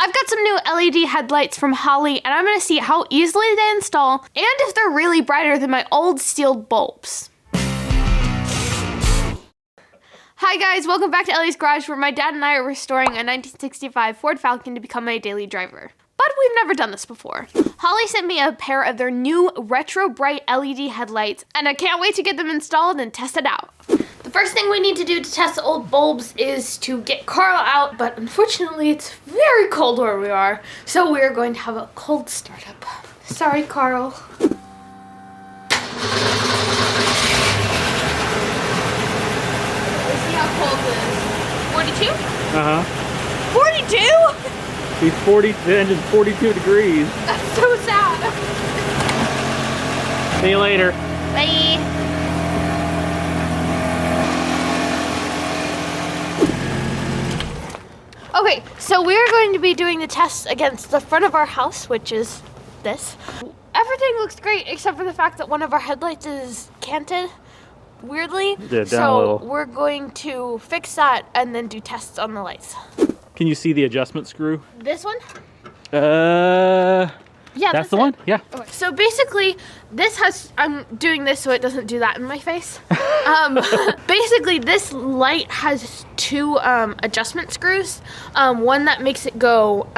I've got some new LED headlights from Holley, and I'm gonna see how easily they install and if they're really brighter than my old sealed bulbs. Hi guys, welcome back to Ellie's Garage, where my dad and I are restoring a 1965 Ford Falcon to become my daily driver. But we've never done this before. Holley sent me a pair of their new RetroBright LED headlights, and I can't wait to get them installed and test it out. The first thing we need to do to test the old bulbs is to get Carl out, but unfortunately it's very cold where we are, so we're going to have a cold startup. Sorry, Carl. Let's see how cold it is. 42? Uh-huh. 42? The engine's 42 degrees. That's so sad. See you later. Bye. Okay, so we're going to be doing the tests against the front of our house, which is this. Everything looks great except for the fact that one of our headlights is canted weirdly. Yeah, down a so little. We're going to fix that and then do tests on the lights. Can you see the adjustment screw? This one? Yeah, that's the one? Yeah. Okay. So basically, I'm doing this so it doesn't do that in my face. Basically, this light has two adjustment screws. One that makes it go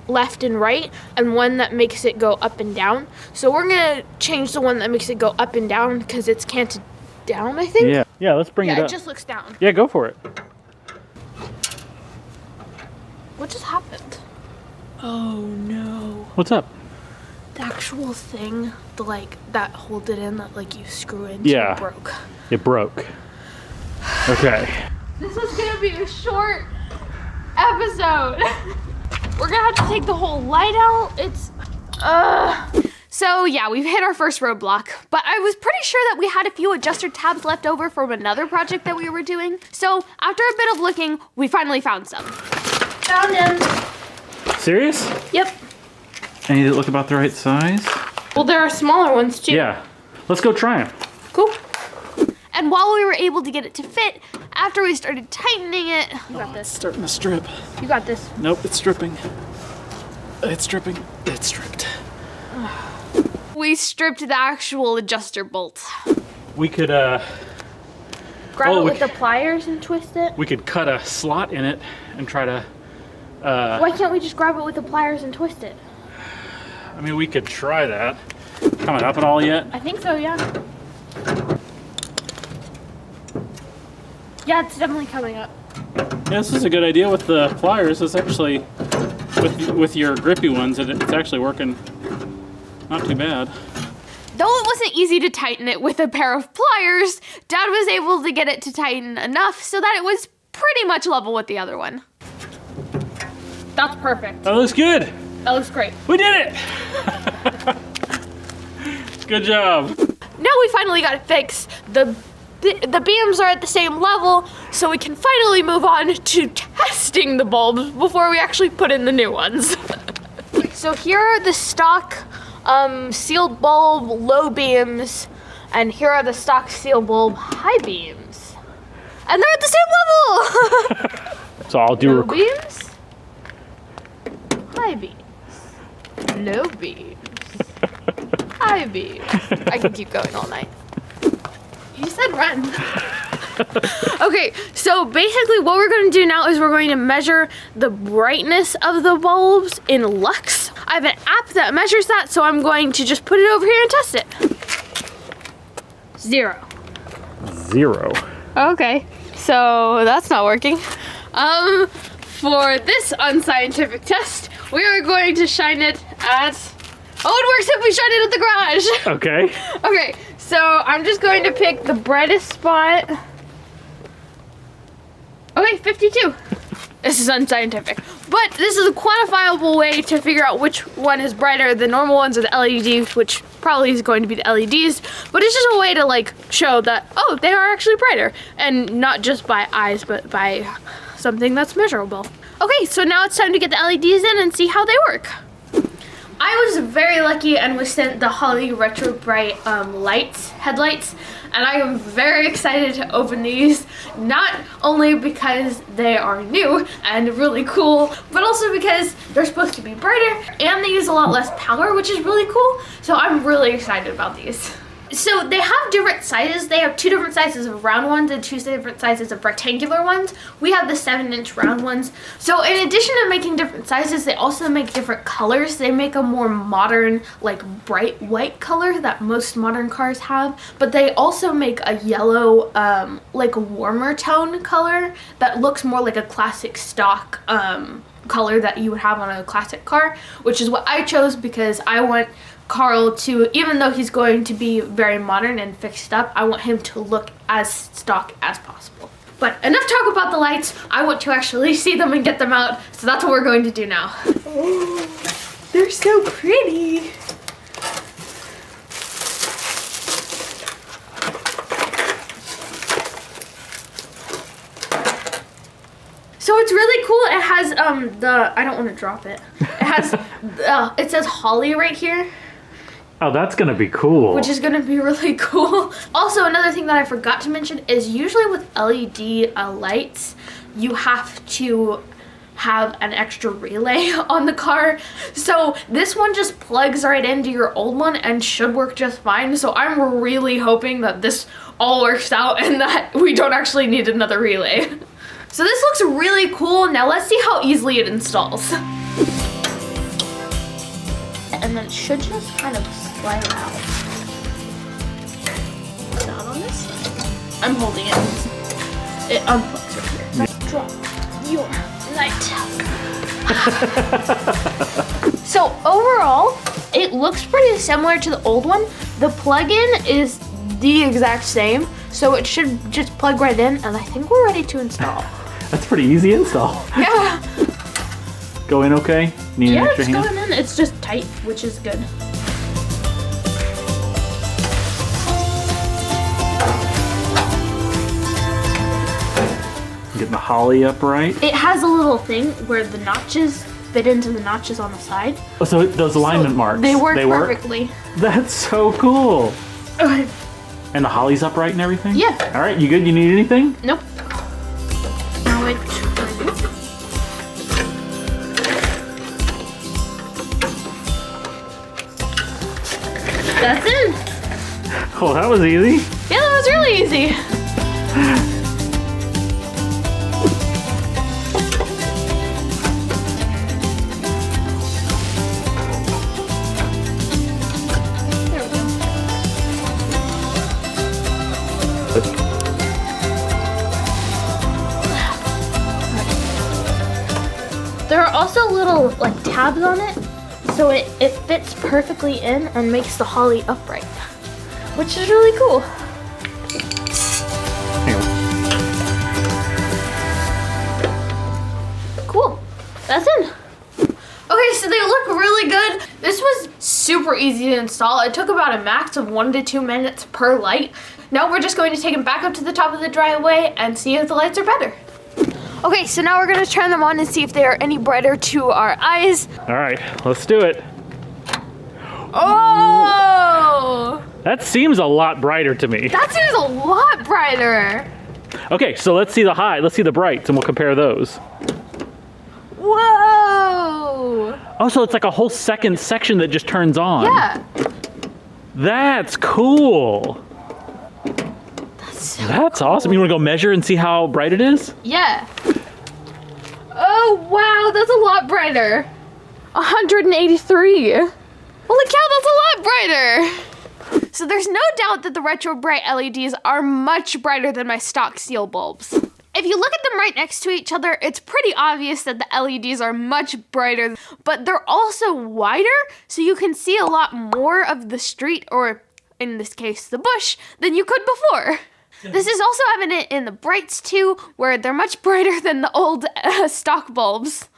left and right, and one that makes it go up and down. So we're gonna change the one that makes it go up and down because it's canted down, I think. Yeah, let's bring it up. It just looks down. Yeah, go for it. What just happened? Oh no. What's up? The actual thing, that hold it in, that you screw into, broke. It broke. Okay. This is gonna be a short episode. We're gonna have to take the whole light out. So yeah, we've hit our first roadblock, but I was pretty sure that we had a few adjuster tabs left over from another project that we were doing. So after a bit of looking, we finally found some. Found him. Serious? Yep. Any that look about the right size? Well, there are smaller ones too. Yeah. Let's go try them. Cool. And while we were able to get it to fit, after we started tightening it, you got this. It's starting to strip. You got this. Nope, it's stripping. It's stripping. It's stripped. We stripped the actual adjuster bolt. We could grab it with the pliers and twist it. We could cut a slot in it and try to why can't we just grab it with the pliers and twist it? I mean, we could try that. Coming up at all yet? I think so, yeah. Yeah, it's definitely coming up. Yeah, this is a good idea with the pliers. It's actually, with your grippy ones, it's actually working not too bad. Though it wasn't easy to tighten it with a pair of pliers, Dad was able to get it to tighten enough so that it was pretty much level with the other one. That's perfect. That looks good. That looks great. We did it! Good job. Now we finally got it fixed. The beams are at the same level, so we can finally move on to testing the bulbs before we actually put in the new ones. So here are the stock sealed bulb low beams, and here are the stock sealed bulb high beams. And they're at the same level! So I'll do low beams, high beams, low beams, high beams. I can keep going all night. You said run. Okay, so basically what we're going to do now is we're going to measure the brightness of the bulbs in lux. I have an app that measures that, so I'm going to just put it over here and test it. 0. 0. Okay, so that's not working. For this unscientific test, we are going to shine it at... Oh, it works if we shine it at the garage. Okay. Okay, so I'm just going to pick the brightest spot. Okay, 52. This is unscientific. But this is a quantifiable way to figure out which one is brighter. The normal ones are the LEDs, which probably is going to be the LEDs. But it's just a way to show that, oh, they are actually brighter. And not just by eyes, but by something that's measurable. Okay, so now it's time to get the LEDs in and see how they work. I was very lucky and was sent the HOLLEY RetroBright headlights, and I am very excited to open these. Not only because they are new and really cool, but also because they're supposed to be brighter and they use a lot less power, which is really cool. So I'm really excited about these. So they have different sizes. They have 2 different sizes of round ones and 2 different sizes of rectangular ones. We have the 7-inch round ones. So in addition to making different sizes, they also make different colors. They make a more modern, like bright white color that most modern cars have. But they also make a yellow, like a warmer tone color that looks more like a classic stock color that you would have on a classic car, which is what I chose because I want Carl to, even though he's going to be very modern and fixed up, I want him to look as stock as possible. But enough talk about the lights. I want to actually see them and get them out, so that's what we're going to do now. Oh, they're so pretty. So it's really cool. It has I don't want to drop it. It has it says HOLLEY right here. Oh, that's gonna be cool. Which is gonna be really cool. Also, another thing that I forgot to mention is usually with LED lights, you have to have an extra relay on the car. So this one just plugs right into your old one and should work just fine. So I'm really hoping that this all works out and that we don't actually need another relay. So this looks really cool. Now let's see how easily it installs. And then it should just kind of slide out. Not on this side. I'm holding it. It unplugs right here. Now drop your light. So overall, it looks pretty similar to the old one. The plug-in is the exact same, so it should just plug right in, and I think we're ready to install. That's pretty easy install. Yeah. Go in okay? Need an extra it's hand? going in. It's just tight, which is good. Get the HOLLEY upright. It has a little thing where the notches fit into the notches on the side. Oh, so those alignment marks. They work perfectly. That's so cool. Okay. And the HOLLEY's upright and everything? Yeah. All right, you good? You need anything? Nope. Now I That's in. Oh, that was easy. Yeah, that was really easy. There we go. There are also little like tabs on it. So it fits perfectly in and makes the HOLLEY upright, which is really cool. Cool, that's in. Okay, so they look really good. This was super easy to install. It took about a max of 1 to 2 minutes per light. Now we're just going to take them back up to the top of the driveway and see if the lights are better. Okay, so now we're gonna turn them on and see if they are any brighter to our eyes. All right, let's do it. Oh! That seems a lot brighter to me. That seems a lot brighter. Okay, so let's see the high. Let's see the brights, and we'll compare those. Whoa! Oh, so it's like a whole second section that just turns on. Yeah. That's cool. That's awesome. You want to go measure and see how bright it is? Yeah. Oh, wow, that's a lot brighter. 183. Holy cow, that's a lot brighter. So there's no doubt that the RetroBright LEDs are much brighter than my stock steel bulbs. If you look at them right next to each other, it's pretty obvious that the LEDs are much brighter, but they're also wider, so you can see a lot more of the street, or in this case, the bush, than you could before. This is also evident in the brights too, where they're much brighter than the old stock bulbs.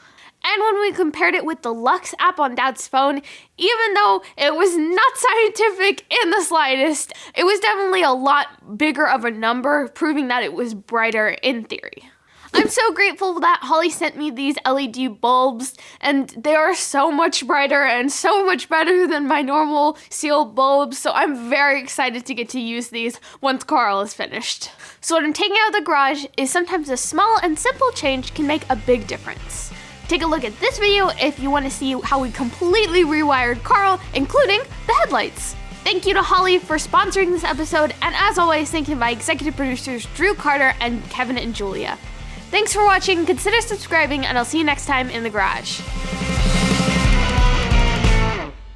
And when we compared it with the Lux app on Dad's phone, even though it was not scientific in the slightest, it was definitely a lot bigger of a number, proving that it was brighter in theory. I'm so grateful that Holly sent me these LED bulbs, and they are so much brighter and so much better than my normal sealed bulbs, so I'm very excited to get to use these once Carl is finished. So what I'm taking out of the garage is sometimes a small and simple change can make a big difference. Take a look at this video if you want to see how we completely rewired Carl, including the headlights. Thank you to Holly for sponsoring this episode, and as always, thank you to my executive producers Drew Carter and Kevin and Julia. Thanks for watching, consider subscribing, and I'll see you next time in the garage.